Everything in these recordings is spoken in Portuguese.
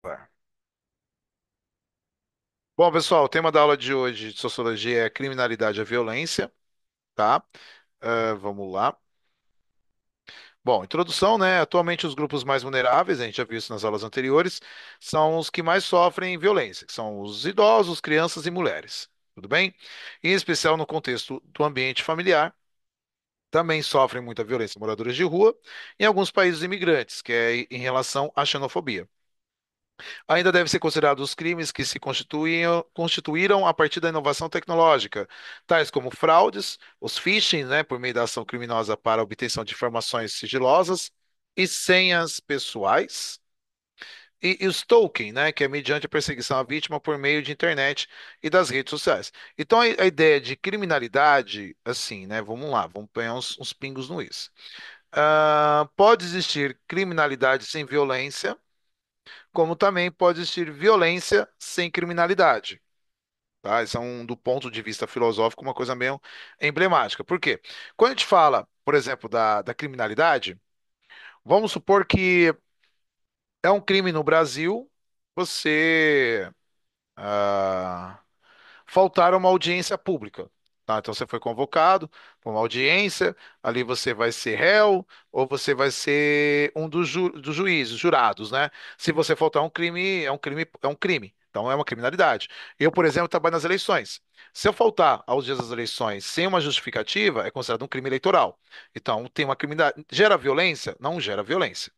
Gravar. Bom, pessoal, o tema da aula de hoje de sociologia é criminalidade e a violência, tá? Vamos lá. Bom, introdução, né? Atualmente os grupos mais vulneráveis, a gente já viu isso nas aulas anteriores, são os que mais sofrem violência, que são os idosos, crianças e mulheres. Tudo bem? Em especial no contexto do ambiente familiar, também sofrem muita violência moradores de rua, em alguns países imigrantes, que é em relação à xenofobia. Ainda devem ser considerados os crimes que se constituíram a partir da inovação tecnológica, tais como fraudes, os phishing, né, por meio da ação criminosa para a obtenção de informações sigilosas e senhas pessoais, e o stalking, né, que é mediante a perseguição à vítima por meio de internet e das redes sociais. Então, a ideia de criminalidade, assim, né, vamos lá, vamos pegar uns pingos no is. Pode existir criminalidade sem violência, como também pode existir violência sem criminalidade. Tá? Isso é do ponto de vista filosófico, uma coisa meio emblemática. Por quê? Quando a gente fala, por exemplo, da criminalidade, vamos supor que é um crime no Brasil você ah, faltar a uma audiência pública. Tá? Então você foi convocado para uma audiência, ali você vai ser réu ou você vai ser um dos juízes, jurados, né? Se você faltar um crime, é um crime, é um crime. Então é uma criminalidade. Eu, por exemplo, trabalho nas eleições. Se eu faltar aos dias das eleições sem uma justificativa, é considerado um crime eleitoral. Então tem uma criminalidade. Gera violência? Não gera violência.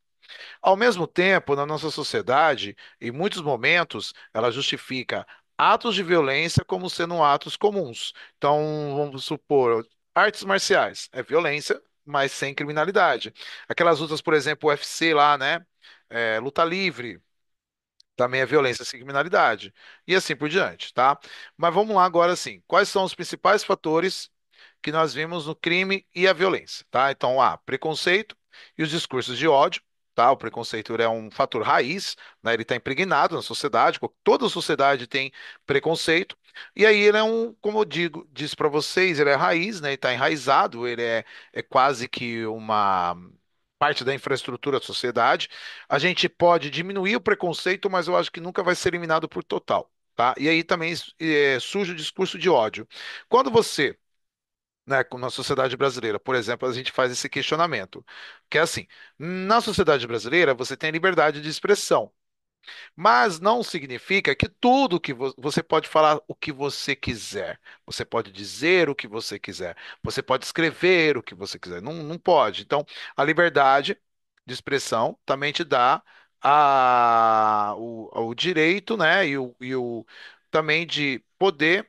Ao mesmo tempo, na nossa sociedade, em muitos momentos, ela justifica atos de violência como sendo atos comuns. Então, vamos supor, artes marciais é violência, mas sem criminalidade. Aquelas lutas, por exemplo, o UFC lá, né? Luta livre, também é violência sem criminalidade. E assim por diante, tá? Mas vamos lá agora, assim. Quais são os principais fatores que nós vimos no crime e a violência, tá? Então, preconceito e os discursos de ódio, tá? O preconceito ele é um fator raiz, né? Ele está impregnado na sociedade, toda a sociedade tem preconceito, e aí ele é como eu digo, disse para vocês, ele é raiz, né? Ele está enraizado, é quase que uma parte da infraestrutura da sociedade. A gente pode diminuir o preconceito, mas eu acho que nunca vai ser eliminado por total. Tá? E aí também surge o discurso de ódio. Quando você, né, na sociedade brasileira, por exemplo, a gente faz esse questionamento, que é assim, na sociedade brasileira você tem liberdade de expressão, mas não significa que tudo que você pode falar o que você quiser, você pode dizer o que você quiser, você pode escrever o que você quiser, não, não pode. Então, a liberdade de expressão também te dá o direito, né, também de poder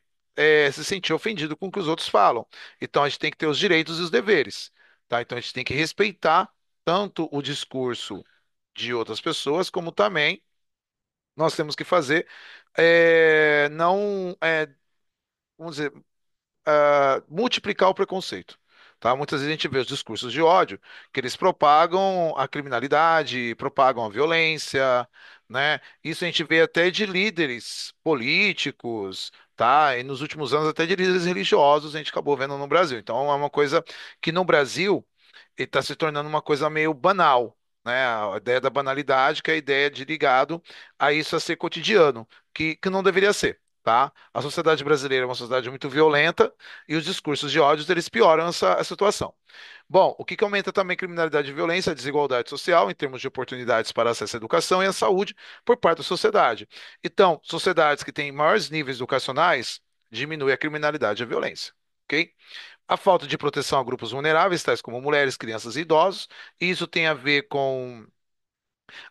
se sentir ofendido com o que os outros falam. Então, a gente tem que ter os direitos e os deveres, tá? Então, a gente tem que respeitar tanto o discurso de outras pessoas, como também nós temos que fazer não, vamos dizer, multiplicar o preconceito. Tá? Muitas vezes a gente vê os discursos de ódio que eles propagam a criminalidade, propagam a violência, né? Isso a gente vê até de líderes políticos, tá? E nos últimos anos até de líderes religiosos a gente acabou vendo no Brasil. Então é uma coisa que no Brasil está se tornando uma coisa meio banal, né? A ideia da banalidade, que é a ideia de ligado a isso a ser cotidiano, que não deveria ser, tá? A sociedade brasileira é uma sociedade muito violenta e os discursos de ódio eles pioram essa situação. Bom, o que aumenta também a criminalidade e violência, a desigualdade social em termos de oportunidades para acesso à educação e à saúde por parte da sociedade. Então, sociedades que têm maiores níveis educacionais diminuem a criminalidade e a violência. Ok? A falta de proteção a grupos vulneráveis, tais como mulheres, crianças e idosos. E isso tem a ver com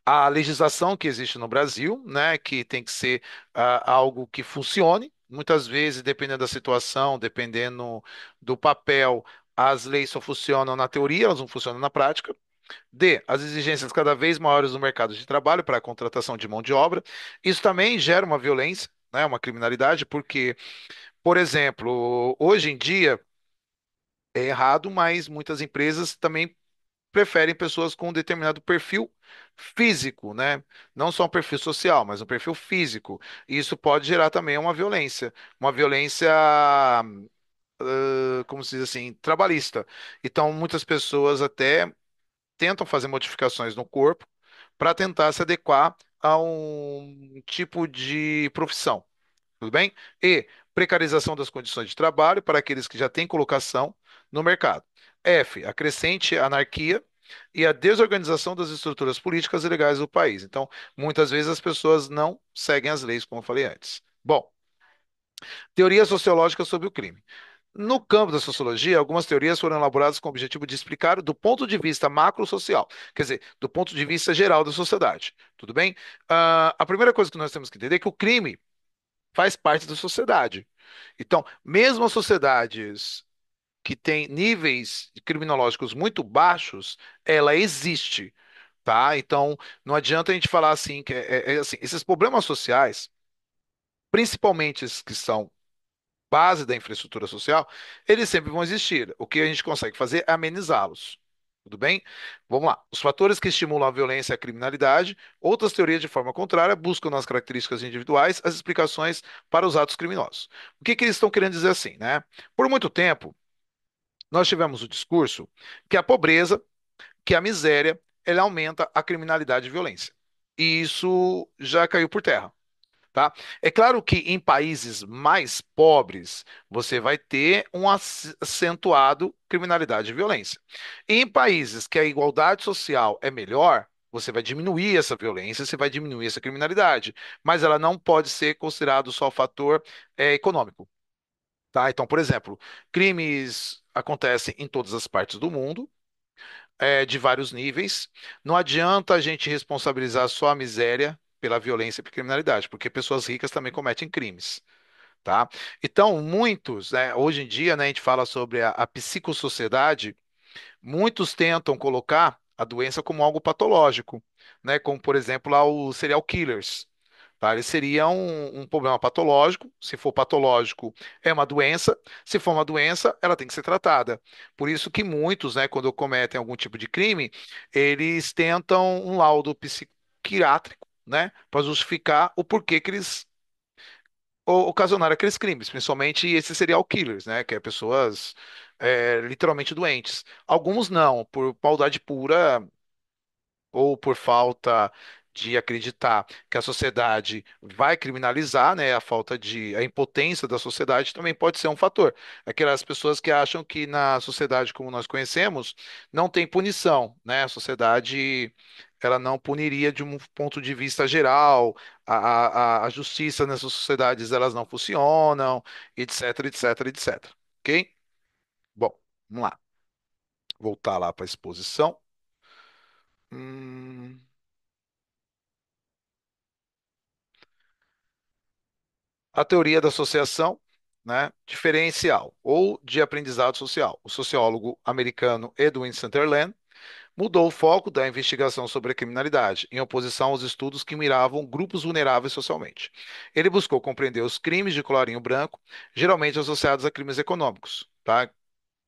a legislação que existe no Brasil, né, que tem que ser algo que funcione. Muitas vezes, dependendo da situação, dependendo do papel, as leis só funcionam na teoria, elas não funcionam na prática. D, as exigências cada vez maiores no mercado de trabalho para a contratação de mão de obra. Isso também gera uma violência, né, uma criminalidade, porque, por exemplo, hoje em dia é errado, mas muitas empresas também preferem pessoas com um determinado perfil físico, né? Não só um perfil social, mas um perfil físico. E isso pode gerar também uma violência, como se diz assim, trabalhista. Então, muitas pessoas até tentam fazer modificações no corpo para tentar se adequar a um tipo de profissão. Tudo bem? E precarização das condições de trabalho para aqueles que já têm colocação no mercado. F, a crescente anarquia e a desorganização das estruturas políticas e legais do país. Então, muitas vezes as pessoas não seguem as leis, como eu falei antes. Bom, teoria sociológica sobre o crime. No campo da sociologia, algumas teorias foram elaboradas com o objetivo de explicar do ponto de vista macrosocial, quer dizer, do ponto de vista geral da sociedade. Tudo bem? A primeira coisa que nós temos que entender é que o crime faz parte da sociedade. Então, mesmo as sociedades que têm níveis criminológicos muito baixos, ela existe, tá? Então, não adianta a gente falar assim que é assim, esses problemas sociais, principalmente esses que são base da infraestrutura social, eles sempre vão existir. O que a gente consegue fazer é amenizá-los. Tudo bem? Vamos lá. Os fatores que estimulam a violência e a criminalidade, outras teorias de forma contrária buscam nas características individuais as explicações para os atos criminosos. O que que eles estão querendo dizer assim, né? Por muito tempo, nós tivemos o discurso que a pobreza, que a miséria, ela aumenta a criminalidade e violência. E isso já caiu por terra. Tá? É claro que em países mais pobres você vai ter um acentuado criminalidade e violência. Em países que a igualdade social é melhor, você vai diminuir essa violência, você vai diminuir essa criminalidade, mas ela não pode ser considerado só o fator econômico. Tá? Então, por exemplo, crimes acontecem em todas as partes do mundo, de vários níveis. Não adianta a gente responsabilizar só a miséria pela violência e pela criminalidade, porque pessoas ricas também cometem crimes, tá? Então, muitos, né, hoje em dia, né, a gente fala sobre a psicossociedade. Muitos tentam colocar a doença como algo patológico, né? Como, por exemplo, lá os serial killers. Tá? Ele seria um problema patológico. Se for patológico, é uma doença. Se for uma doença, ela tem que ser tratada. Por isso que muitos, né, quando cometem algum tipo de crime, eles tentam um laudo psiquiátrico, né, para justificar o porquê que eles ocasionaram aqueles crimes, principalmente esses serial killers, né, que é pessoas literalmente doentes. Alguns não, por maldade pura ou por falta de acreditar que a sociedade vai criminalizar, né, a impotência da sociedade também pode ser um fator. Aquelas pessoas que acham que na sociedade como nós conhecemos não tem punição, né? A sociedade ela não puniria de um ponto de vista geral, a justiça nessas sociedades elas não funcionam, etc, etc, etc. Ok? Bom, vamos lá. Voltar lá para a exposição. Hum. A teoria da associação, né, diferencial ou de aprendizado social. O sociólogo americano Edwin Sutherland mudou o foco da investigação sobre a criminalidade, em oposição aos estudos que miravam grupos vulneráveis socialmente. Ele buscou compreender os crimes de colarinho branco, geralmente associados a crimes econômicos, tá?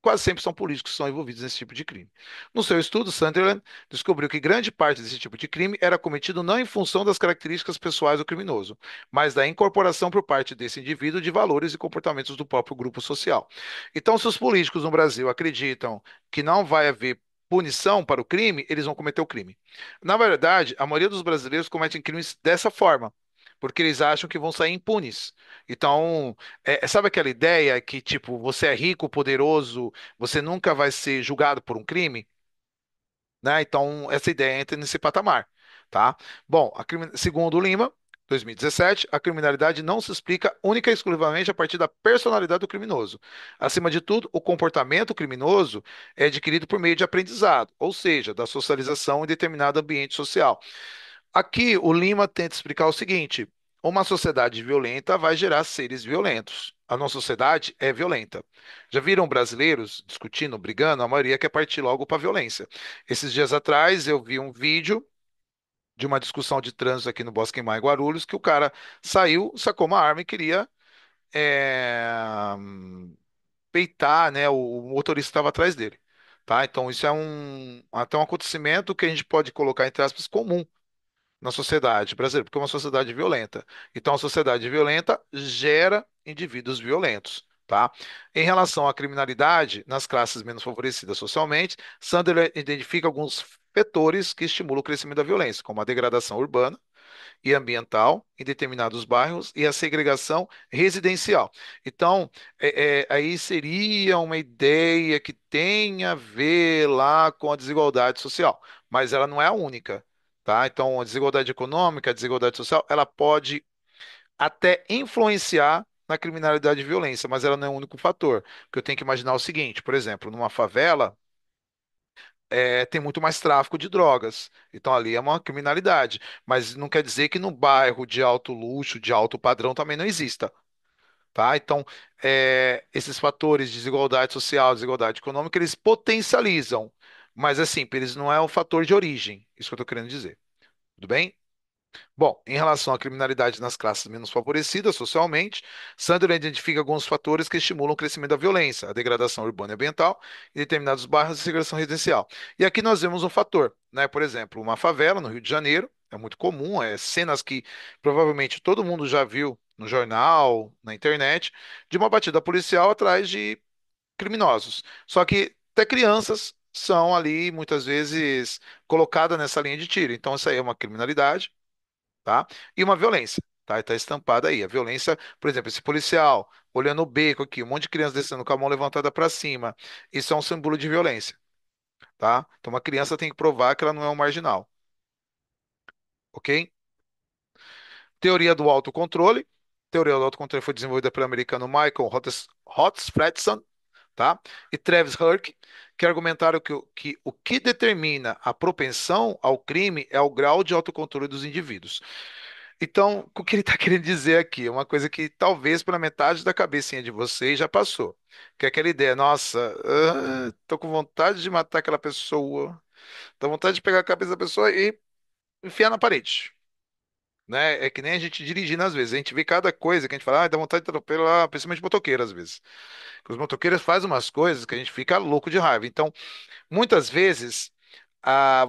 Quase sempre são políticos que são envolvidos nesse tipo de crime. No seu estudo, Sunderland descobriu que grande parte desse tipo de crime era cometido não em função das características pessoais do criminoso, mas da incorporação por parte desse indivíduo de valores e comportamentos do próprio grupo social. Então, se os políticos no Brasil acreditam que não vai haver punição para o crime, eles vão cometer o crime. Na verdade, a maioria dos brasileiros cometem crimes dessa forma, porque eles acham que vão sair impunes. Então, sabe aquela ideia que, tipo, você é rico, poderoso, você nunca vai ser julgado por um crime? Né? Então, essa ideia entra nesse patamar, tá? Bom, segundo o Lima, 2017, a criminalidade não se explica única e exclusivamente a partir da personalidade do criminoso. Acima de tudo, o comportamento criminoso é adquirido por meio de aprendizado, ou seja, da socialização em determinado ambiente social. Aqui, o Lima tenta explicar o seguinte: uma sociedade violenta vai gerar seres violentos. A nossa sociedade é violenta. Já viram brasileiros discutindo, brigando? A maioria quer partir logo para a violência. Esses dias atrás, eu vi um vídeo de uma discussão de trânsito aqui no Bosque Maia, Guarulhos, que o cara saiu, sacou uma arma e queria é, peitar, né, o motorista que estava atrás dele. Tá? Então, isso é até um acontecimento que a gente pode colocar, entre aspas, comum na sociedade brasileira, porque é uma sociedade violenta. Então, a sociedade violenta gera indivíduos violentos, tá? Em relação à criminalidade, nas classes menos favorecidas socialmente, Sandler identifica alguns vetores que estimulam o crescimento da violência, como a degradação urbana, e ambiental em determinados bairros e a segregação residencial. Então, aí seria uma ideia que tem a ver lá com a desigualdade social, mas ela não é a única, tá? Então, a desigualdade econômica, a desigualdade social, ela pode até influenciar na criminalidade e violência, mas ela não é o único fator. Porque eu tenho que imaginar o seguinte, por exemplo, numa favela, tem muito mais tráfico de drogas. Então ali é uma criminalidade. Mas não quer dizer que no bairro de alto luxo, de alto padrão, também não exista. Tá? Então, esses fatores de desigualdade social, desigualdade econômica, eles potencializam. Mas assim, eles não é o fator de origem. Isso que eu estou querendo dizer. Tudo bem? Bom, em relação à criminalidade nas classes menos favorecidas socialmente, Sandler identifica alguns fatores que estimulam o crescimento da violência, a degradação urbana e ambiental, em determinados bairros e segregação residencial. E aqui nós vemos um fator, né? Por exemplo, uma favela no Rio de Janeiro, é muito comum, cenas que provavelmente todo mundo já viu no jornal, na internet, de uma batida policial atrás de criminosos. Só que até crianças são ali muitas vezes colocadas nessa linha de tiro. Então, isso aí é uma criminalidade, tá? E uma violência, tá? Está estampada aí. A violência, por exemplo, esse policial olhando o beco aqui, um monte de criança descendo com a mão levantada para cima. Isso é um símbolo de violência, tá? Então uma criança tem que provar que ela não é um marginal, ok? Teoria do autocontrole. Teoria do autocontrole foi desenvolvida pelo americano Michael Hotspretson, tá? E Travis Herc, que argumentaram que o que determina a propensão ao crime é o grau de autocontrole dos indivíduos. Então, o que ele está querendo dizer aqui é uma coisa que talvez pela metade da cabecinha de vocês já passou. Que é aquela ideia, nossa, tô com vontade de matar aquela pessoa, tô com vontade de pegar a cabeça da pessoa e enfiar na parede. Né? É que nem a gente dirigindo às vezes. A gente vê cada coisa que a gente fala, dá vontade de atropelar, principalmente motoqueiro às vezes. Os motoqueiros fazem umas coisas que a gente fica louco de raiva. Então, muitas vezes,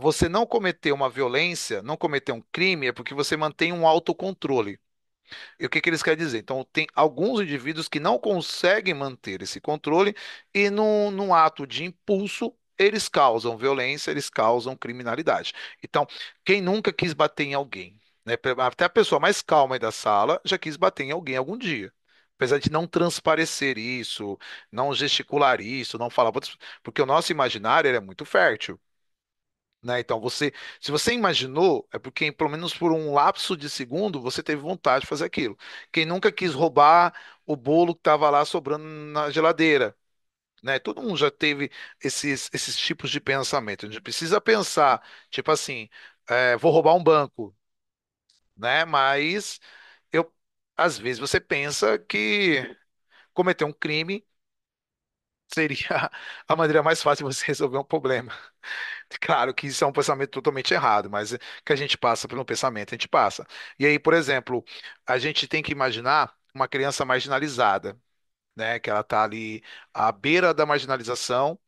você não cometer uma violência, não cometer um crime, é porque você mantém um autocontrole. E o que que eles querem dizer? Então, tem alguns indivíduos que não conseguem manter esse controle e, num ato de impulso, eles causam violência, eles causam criminalidade. Então, quem nunca quis bater em alguém, né? Até a pessoa mais calma aí da sala já quis bater em alguém algum dia. Apesar de não transparecer isso, não gesticular isso, não falar, porque o nosso imaginário ele é muito fértil. Né? Então, se você imaginou, é porque pelo menos por um lapso de segundo você teve vontade de fazer aquilo. Quem nunca quis roubar o bolo que estava lá sobrando na geladeira, né? Todo mundo já teve esses tipos de pensamento. A gente precisa pensar, tipo assim, vou roubar um banco, né? Mas eu, às vezes você pensa que cometer um crime seria a maneira mais fácil de você resolver um problema. Claro que isso é um pensamento totalmente errado, mas que a gente passa pelo pensamento, a gente passa. E aí, por exemplo, a gente tem que imaginar uma criança marginalizada, né? Que ela está ali à beira da marginalização.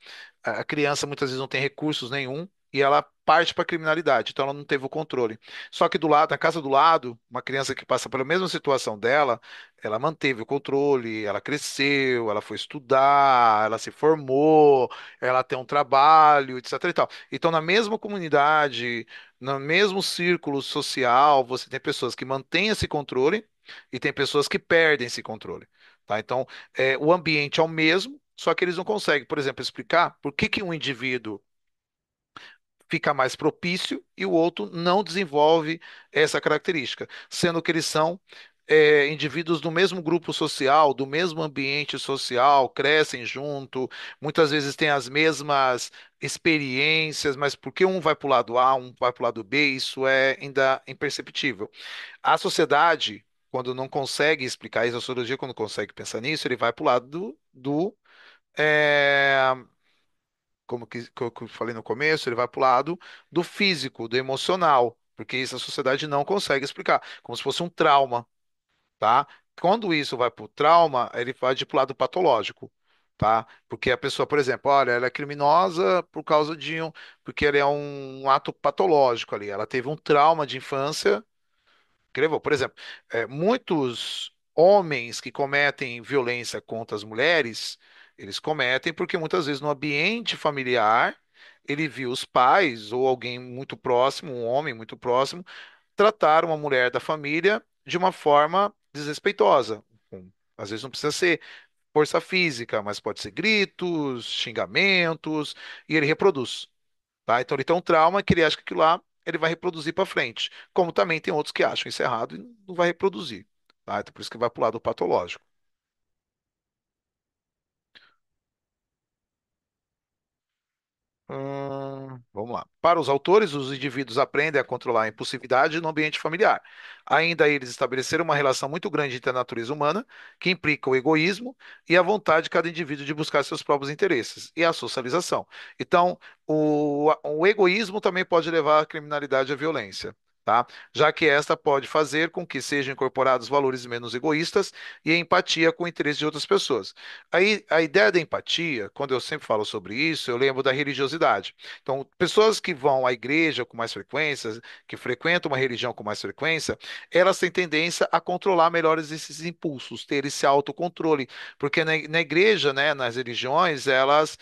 A criança muitas vezes não tem recursos nenhum e ela parte para a criminalidade, então ela não teve o controle. Só que do lado, na casa do lado, uma criança que passa pela mesma situação dela, ela manteve o controle, ela cresceu, ela foi estudar, ela se formou, ela tem um trabalho, etc e tal. Então, na mesma comunidade, no mesmo círculo social, você tem pessoas que mantêm esse controle e tem pessoas que perdem esse controle. Tá? Então, o ambiente é o mesmo, só que eles não conseguem, por exemplo, explicar por que que um indivíduo fica mais propício e o outro não desenvolve essa característica, sendo que eles são indivíduos do mesmo grupo social, do mesmo ambiente social, crescem junto, muitas vezes têm as mesmas experiências, mas porque um vai para o lado A, um vai para o lado B, isso é ainda imperceptível. A sociedade, quando não consegue explicar isso, a sociologia, quando consegue pensar nisso, ele vai para o lado é, que eu falei no começo, ele vai para o lado do físico, do emocional, porque isso a sociedade não consegue explicar, como se fosse um trauma, tá? Quando isso vai para o trauma, ele vai para o lado patológico. Tá? Porque a pessoa, por exemplo, olha, ela é criminosa por causa porque ele é um ato patológico ali. Ela teve um trauma de infância. Escreveu, por exemplo, muitos homens que cometem violência contra as mulheres, eles cometem porque muitas vezes no ambiente familiar ele viu os pais ou alguém muito próximo, um homem muito próximo, tratar uma mulher da família de uma forma desrespeitosa. Às vezes não precisa ser força física, mas pode ser gritos, xingamentos, e ele reproduz, tá? Então ele tem um trauma que ele acha que aquilo lá ele vai reproduzir para frente. Como também tem outros que acham isso errado e não vai reproduzir, tá? Então por isso que vai pro lado patológico. Vamos lá. Para os autores, os indivíduos aprendem a controlar a impulsividade no ambiente familiar. Ainda eles estabeleceram uma relação muito grande entre a natureza humana, que implica o egoísmo e a vontade de cada indivíduo de buscar seus próprios interesses, e a socialização. Então, o egoísmo também pode levar à criminalidade e à violência. Tá? Já que esta pode fazer com que sejam incorporados valores menos egoístas e a empatia com o interesse de outras pessoas. Aí, a ideia da empatia, quando eu sempre falo sobre isso, eu lembro da religiosidade. Então, pessoas que vão à igreja com mais frequência, que frequentam uma religião com mais frequência, elas têm tendência a controlar melhor esses impulsos, ter esse autocontrole. Porque na igreja, né, nas religiões, elas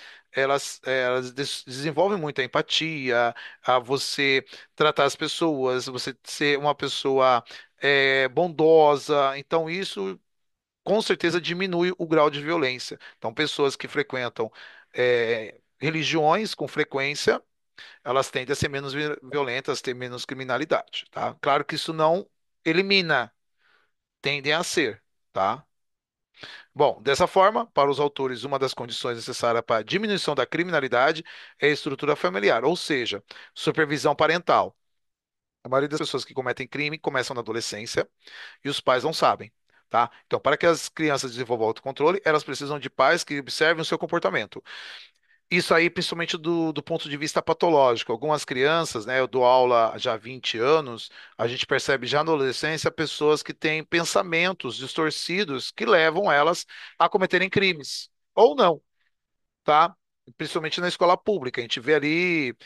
desenvolvem muita empatia, a você tratar as pessoas, você ser uma pessoa bondosa. Então, isso com certeza diminui o grau de violência. Então, pessoas que frequentam religiões com frequência, elas tendem a ser menos violentas, ter menos criminalidade, tá? Claro que isso não elimina, tendem a ser, tá? Bom, dessa forma, para os autores, uma das condições necessárias para a diminuição da criminalidade é a estrutura familiar, ou seja, supervisão parental. A maioria das pessoas que cometem crime começam na adolescência e os pais não sabem, tá? Então, para que as crianças desenvolvam autocontrole, elas precisam de pais que observem o seu comportamento. Isso aí, principalmente do ponto de vista patológico. Algumas crianças, né, eu dou aula já há 20 anos, a gente percebe já na adolescência pessoas que têm pensamentos distorcidos que levam elas a cometerem crimes. Ou não, tá? Principalmente na escola pública, a gente vê ali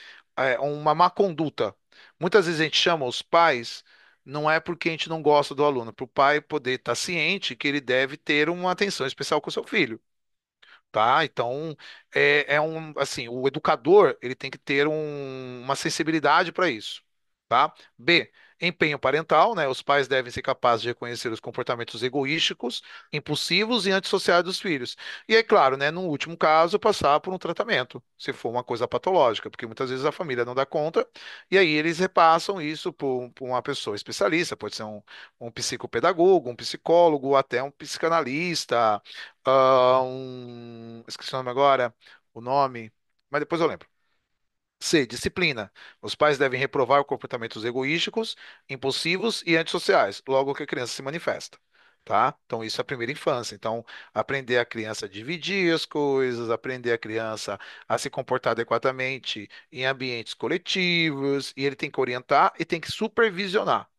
uma má conduta. Muitas vezes a gente chama os pais, não é porque a gente não gosta do aluno, para o pai poder estar ciente que ele deve ter uma atenção especial com o seu filho, tá? Então, assim, o educador, ele tem que ter uma sensibilidade para isso, tá? B, empenho parental, né? Os pais devem ser capazes de reconhecer os comportamentos egoísticos, impulsivos e antissociais dos filhos. E é claro, né, no último caso, passar por um tratamento, se for uma coisa patológica, porque muitas vezes a família não dá conta, e aí eles repassam isso por uma pessoa especialista, pode ser um psicopedagogo, um psicólogo, até um psicanalista, esqueci o nome agora, o nome, mas depois eu lembro. C. Disciplina. Os pais devem reprovar comportamentos egoísticos, impulsivos e antissociais, logo que a criança se manifesta. Tá? Então, isso é a primeira infância. Então, aprender a criança a dividir as coisas, aprender a criança a se comportar adequadamente em ambientes coletivos, e ele tem que orientar e tem que supervisionar,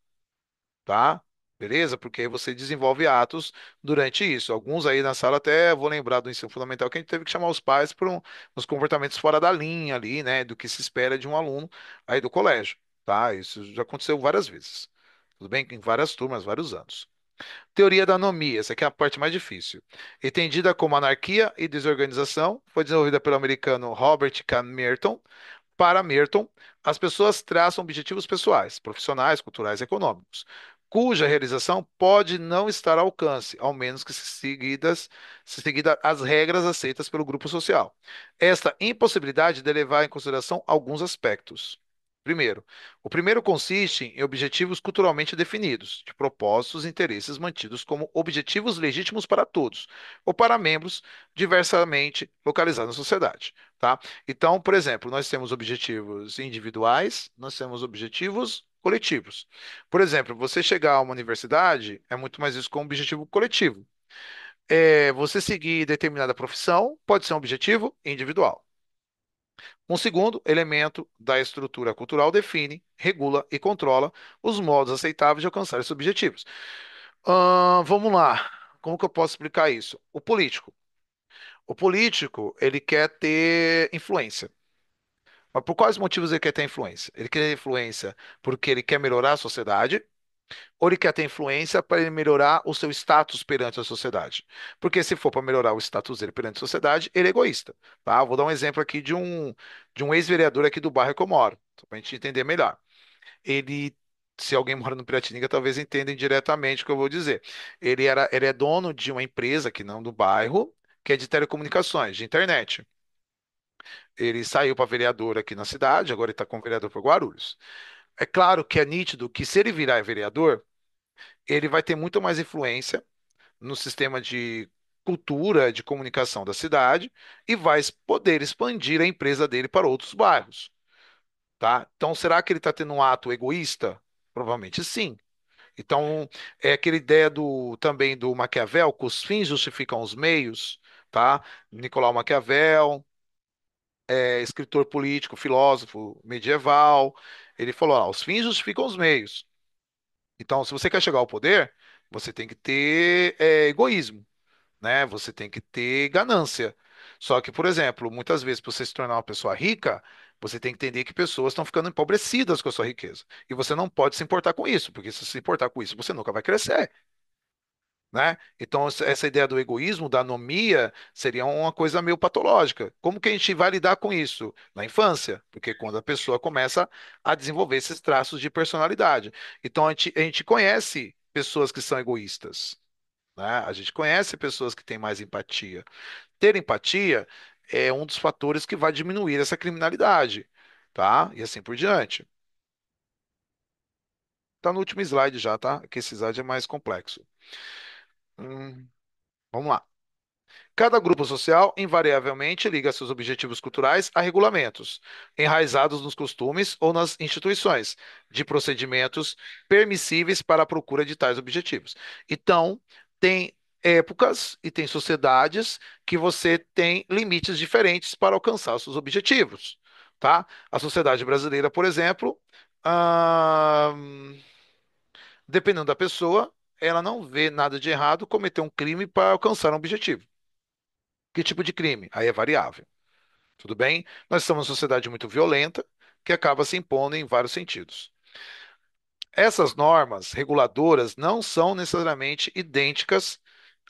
tá? Beleza? Porque aí você desenvolve atos durante isso. Alguns aí na sala até vou lembrar do ensino fundamental que a gente teve que chamar os pais para uns comportamentos fora da linha ali, né? Do que se espera de um aluno aí do colégio, tá? Isso já aconteceu várias vezes. Tudo bem? Em várias turmas, vários anos. Teoria da anomia, essa aqui é a parte mais difícil. Entendida como anarquia e desorganização, foi desenvolvida pelo americano Robert K. Merton. Para Merton, as pessoas traçam objetivos pessoais, profissionais, culturais e econômicos, cuja realização pode não estar ao alcance, ao menos que se seguida as regras aceitas pelo grupo social. Esta impossibilidade deve levar em consideração alguns aspectos. Primeiro, o primeiro consiste em objetivos culturalmente definidos, de propósitos e interesses mantidos como objetivos legítimos para todos, ou para membros diversamente localizados na sociedade. Tá? Então, por exemplo, nós temos objetivos individuais, nós temos objetivos coletivos. Por exemplo, você chegar a uma universidade é muito mais isso com um objetivo coletivo. Você seguir determinada profissão pode ser um objetivo individual. Um segundo elemento da estrutura cultural define, regula e controla os modos aceitáveis de alcançar esses objetivos. Vamos lá. Como que eu posso explicar isso? O político. O político, ele quer ter influência. Mas por quais motivos ele quer ter influência? Ele quer ter influência porque ele quer melhorar a sociedade, ou ele quer ter influência para ele melhorar o seu status perante a sociedade? Porque se for para melhorar o status dele perante a sociedade, ele é egoísta, tá? Vou dar um exemplo aqui de um ex-vereador aqui do bairro que eu moro, para a gente entender melhor. Ele se alguém mora no Piratininga, talvez entenda indiretamente o que eu vou dizer. Ele é dono de uma empresa, que não do bairro, que é de telecomunicações, de internet. Ele saiu para vereador aqui na cidade, agora ele está como vereador por Guarulhos. É claro que é nítido que se ele virar vereador, ele vai ter muito mais influência no sistema de cultura, de comunicação da cidade e vai poder expandir a empresa dele para outros bairros, tá? Então, será que ele está tendo um ato egoísta? Provavelmente sim. Então, é aquela ideia do também do Maquiavel, que os fins justificam os meios, tá? Nicolau Maquiavel, escritor político, filósofo medieval, ele falou, os fins justificam os meios. Então, se você quer chegar ao poder, você tem que ter egoísmo, né? Você tem que ter ganância. Só que, por exemplo, muitas vezes, para você se tornar uma pessoa rica, você tem que entender que pessoas estão ficando empobrecidas com a sua riqueza. E você não pode se importar com isso, porque se você se importar com isso, você nunca vai crescer, né? Então, essa ideia do egoísmo, da anomia, seria uma coisa meio patológica. Como que a gente vai lidar com isso? Na infância, porque quando a pessoa começa a desenvolver esses traços de personalidade. Então, a gente conhece pessoas que são egoístas, né? A gente conhece pessoas que têm mais empatia. Ter empatia é um dos fatores que vai diminuir essa criminalidade, tá? E assim por diante. Tá no último slide já, tá? Que esse slide é mais complexo. Vamos lá. Cada grupo social invariavelmente liga seus objetivos culturais a regulamentos, enraizados nos costumes ou nas instituições, de procedimentos permissíveis para a procura de tais objetivos. Então, tem épocas e tem sociedades que você tem limites diferentes para alcançar os seus objetivos, tá? A sociedade brasileira, por exemplo, ahn, dependendo da pessoa, ela não vê nada de errado cometer um crime para alcançar um objetivo. Que tipo de crime? Aí é variável. Tudo bem? Nós estamos numa sociedade muito violenta que acaba se impondo em vários sentidos. Essas normas reguladoras não são necessariamente idênticas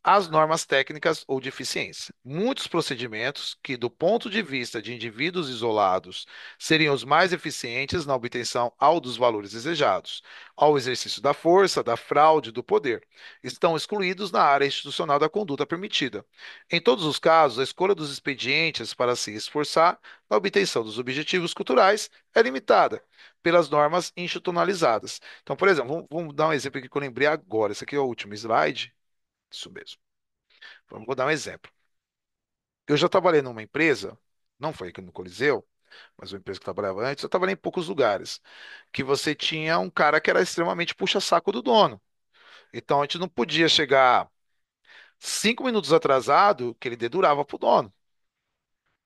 às normas técnicas ou de eficiência. Muitos procedimentos que, do ponto de vista de indivíduos isolados, seriam os mais eficientes na obtenção ao dos valores desejados, ao exercício da força, da fraude, do poder, estão excluídos na área institucional da conduta permitida. Em todos os casos, a escolha dos expedientes para se esforçar na obtenção dos objetivos culturais é limitada pelas normas institucionalizadas. Então, por exemplo, vamos dar um exemplo aqui que eu lembrei agora. Esse aqui é o último slide. Isso mesmo. Vou dar um exemplo. Eu já trabalhei numa empresa, não foi aqui no Coliseu, mas uma empresa que eu trabalhava antes, eu trabalhei em poucos lugares, que você tinha um cara que era extremamente puxa-saco do dono. Então a gente não podia chegar 5 minutos atrasado, que ele dedurava pro dono,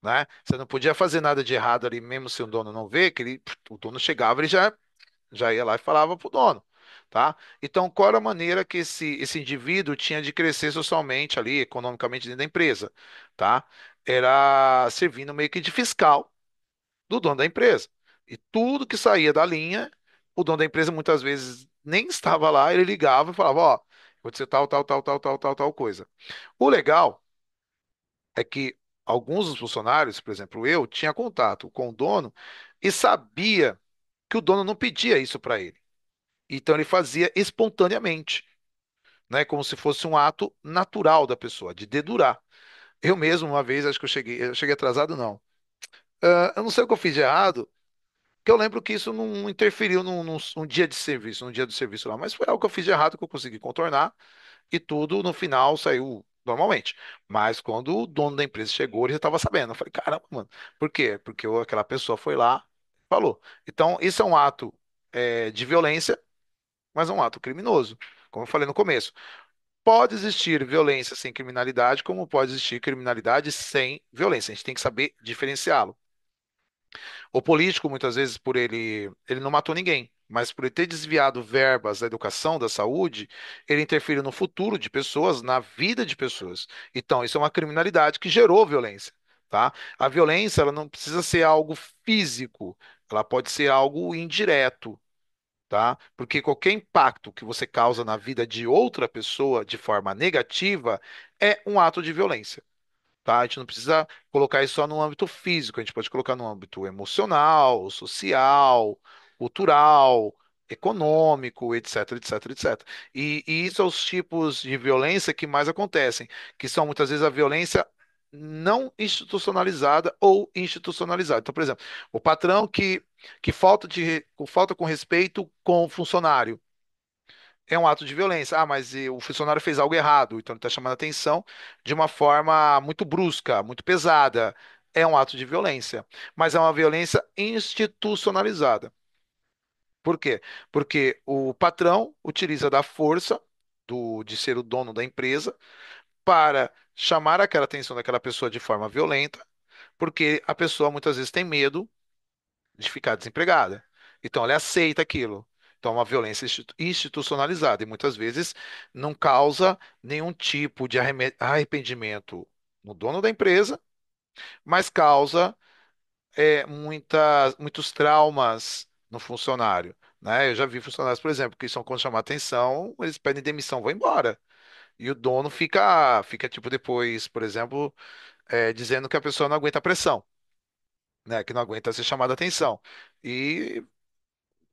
né? Você não podia fazer nada de errado ali, mesmo se o dono não vê, que o dono chegava, ele já ia lá e falava pro dono, tá? Então, qual era a maneira que esse indivíduo tinha de crescer socialmente ali, economicamente dentro da empresa, tá? Era servindo meio que de fiscal do dono da empresa. E tudo que saía da linha, o dono da empresa muitas vezes nem estava lá, ele ligava e falava, ó, vou dizer tal, tal, tal, tal, tal, tal, tal coisa. O legal é que alguns dos funcionários, por exemplo, eu, tinha contato com o dono e sabia que o dono não pedia isso para ele. Então ele fazia espontaneamente, né? Como se fosse um ato natural da pessoa, de dedurar. Eu mesmo, uma vez, acho que eu cheguei atrasado, não. Eu não sei o que eu fiz de errado, que eu lembro que isso não interferiu num dia de serviço, num dia do serviço lá, mas foi algo que eu fiz de errado que eu consegui contornar e tudo no final saiu normalmente. Mas quando o dono da empresa chegou, ele já estava sabendo. Eu falei, caramba, mano, por quê? Porque aquela pessoa foi lá e falou. Então, isso é um ato de violência, mas é um ato criminoso, como eu falei no começo. Pode existir violência sem criminalidade, como pode existir criminalidade sem violência. A gente tem que saber diferenciá-lo. O político, muitas vezes, ele não matou ninguém, mas por ele ter desviado verbas da educação, da saúde, ele interferiu no futuro de pessoas, na vida de pessoas. Então, isso é uma criminalidade que gerou violência, tá? A violência, ela não precisa ser algo físico, ela pode ser algo indireto, tá? Porque qualquer impacto que você causa na vida de outra pessoa de forma negativa é um ato de violência, tá? A gente não precisa colocar isso só no âmbito físico, a gente pode colocar no âmbito emocional, social, cultural, econômico, etc, etc, etc. E isso são os tipos de violência que mais acontecem, que são muitas vezes a violência não institucionalizada ou institucionalizada. Então, por exemplo, o patrão que falta com respeito com o funcionário é um ato de violência. Ah, mas o funcionário fez algo errado, então ele está chamando a atenção de uma forma muito brusca, muito pesada. É um ato de violência, mas é uma violência institucionalizada. Por quê? Porque o patrão utiliza da força de ser o dono da empresa para chamar aquela atenção daquela pessoa de forma violenta, porque a pessoa muitas vezes tem medo de ficar desempregada. Então ela aceita aquilo. Então é uma violência institucionalizada e muitas vezes não causa nenhum tipo de arrependimento no dono da empresa, mas causa muitos traumas no funcionário, né? Eu já vi funcionários, por exemplo, que são quando chamar atenção, eles pedem demissão, vão embora. E o dono fica tipo depois, por exemplo, dizendo que a pessoa não aguenta a pressão, né? Que não aguenta ser chamada atenção. E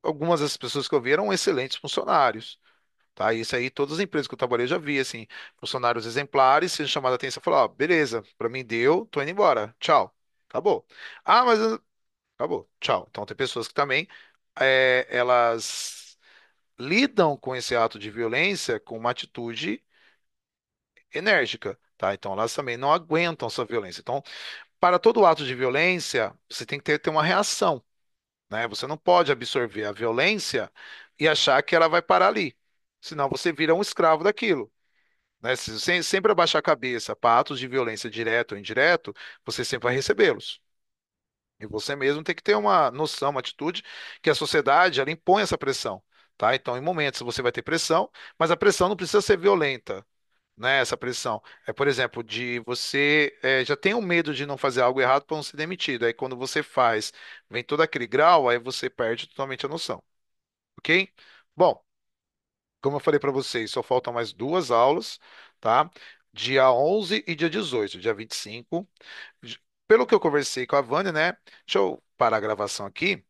algumas das pessoas que eu vi eram excelentes funcionários. Tá, isso aí, todas as empresas que eu trabalhei eu já vi, assim, funcionários exemplares, sendo chamada atenção, falar, ó, beleza, pra mim deu, tô indo embora, tchau, acabou. Ah, mas acabou. Tchau. Então tem pessoas que também elas lidam com esse ato de violência com uma atitude enérgica, tá? Então elas também não aguentam essa violência. Então, para todo ato de violência, você tem que ter uma reação, né? Você não pode absorver a violência e achar que ela vai parar ali. Senão você vira um escravo daquilo. Né? Se você sempre abaixar a cabeça para atos de violência direto ou indireto, você sempre vai recebê-los. E você mesmo tem que ter uma noção, uma atitude que a sociedade ela impõe essa pressão, tá? Então, em momentos você vai ter pressão, mas a pressão não precisa ser violenta, né? Essa pressão é, por exemplo, de você já tem um medo de não fazer algo errado para não ser demitido. Aí, quando você faz, vem todo aquele grau, aí você perde totalmente a noção, ok? Bom, como eu falei para vocês, só faltam mais duas aulas, tá? Dia 11 e dia 18, dia 25. Pelo que eu conversei com a Vânia, né? Deixa eu parar a gravação aqui.